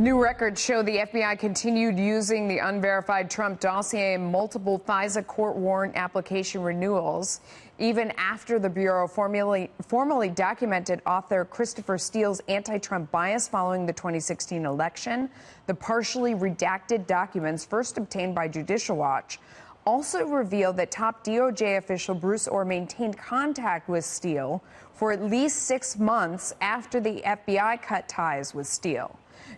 New records show the FBI continued using the unverified Trump dossier in multiple FISA court warrant application renewals, even after the Bureau formally documented author Christopher Steele's anti-Trump bias following the 2016 election. The partially redacted documents, first obtained by Judicial Watch, also revealed that top DOJ official Bruce Ohr maintained contact with Steele for at least 6 months after the FBI cut ties with Steele.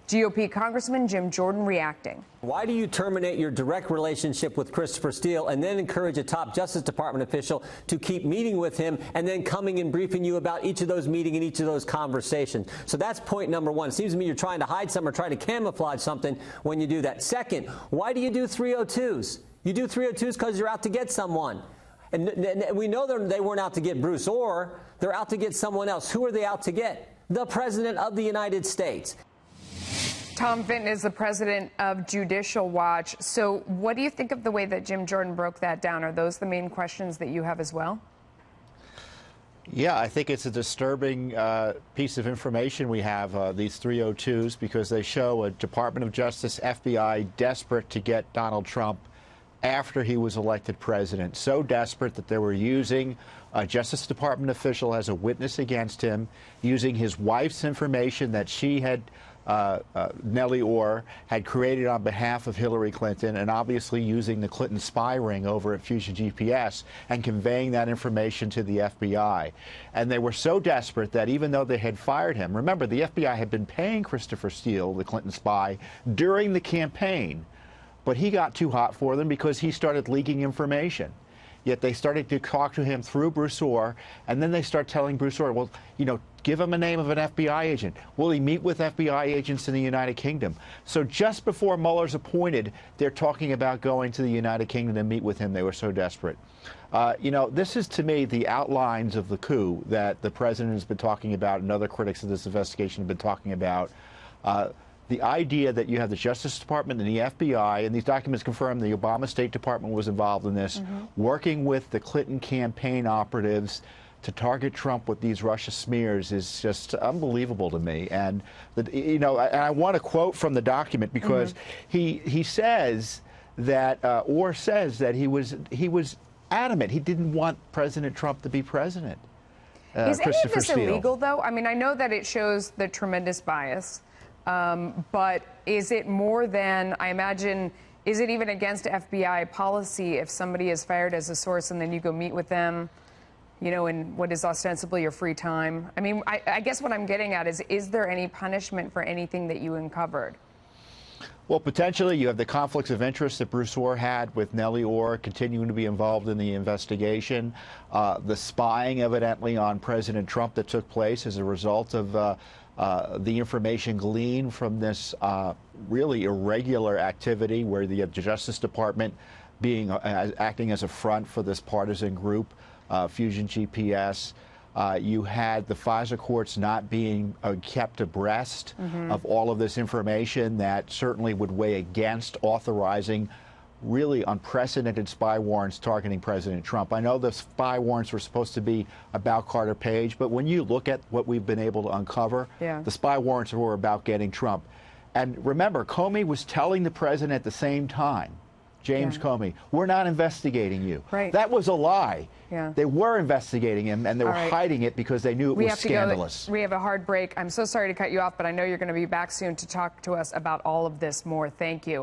GOP Congressman Jim Jordan reacting. Why do you terminate your direct relationship with Christopher Steele and then encourage a top Justice Department official to keep meeting with him and then coming and briefing you about each of those meetings and each of those conversations? So that's point number one. It seems to me you're trying to hide something or trying to camouflage something when you do that. Second, why do you do 302s? You do 302s because you're out to get someone. And we know they weren't out to get Bruce Ohr. They're out to get someone else. Who are they out to get? The President of the United States. Tom Fitton is the president of Judicial Watch. So what do you think of the way that Jim Jordan broke that down? Are those the main questions that you have as well? Yeah, I think it's a disturbing piece of information we have, these 302s, because they show a Department of Justice, FBI, desperate to get Donald Trump after he was elected president. So desperate that they were using a Justice Department official as a witness against him, using his wife's information that she had Nellie Ohr had created on behalf of Hillary Clinton, and obviously using the Clinton spy ring over at Fusion GPS and conveying that information to the FBI. And they were so desperate that even though they had fired him, remember, the FBI had been paying Christopher Steele, the Clinton spy, during the campaign, but he got too hot for them because he started leaking information. Yet they started to talk to him through Bruce Ohr, and then they start telling Bruce Ohr, well, you know, give him a name of an FBI agent. Will he meet with FBI agents in the United Kingdom? So just before Mueller's appointed, they're talking about going to the United Kingdom to meet with him. They were so desperate. You know, this is, to me, the outlines of the coup that the president has been talking about and other critics of this investigation have been talking about. The idea that you have the Justice Department and the FBI, and these documents confirm the Obama State Department was involved in this, working with the Clinton campaign operatives to target Trump with these Russia smears is just unbelievable to me. And, you know, and I want to quote from the document because he says that, Ohr says that he was adamant. He didn't want President Trump to be president. Is any of this illegal, though? I mean, I know that it shows the tremendous bias. But is it more than, I imagine, is it even against FBI policy if somebody is fired as a source and then you go meet with them, you know, in what is ostensibly your free time? I mean, I guess what I'm getting at is there any punishment for anything that you uncovered? Well, potentially you have the conflicts of interest that Bruce Ohr had with Nellie Ohr continuing to be involved in the investigation, the spying evidently on President Trump that took place as a result of the information gleaned from this really irregular activity where the Justice Department acting as a front for this partisan group, Fusion GPS. You had the FISA courts not being kept abreast of all of this information that certainly would weigh against authorizing really unprecedented spy warrants targeting President Trump. I know the spy warrants were supposed to be about Carter Page, but when you look at what we've been able to uncover, the spy warrants were about getting Trump. And remember, Comey was telling the president at the same time, James Comey, we're not investigating you. That was a lie. They were investigating him, and they were hiding it because they knew it was scandalous. We have a hard break. I'm so sorry to cut you off, but I know you're going to be back soon to talk to us about all of this more. Thank you.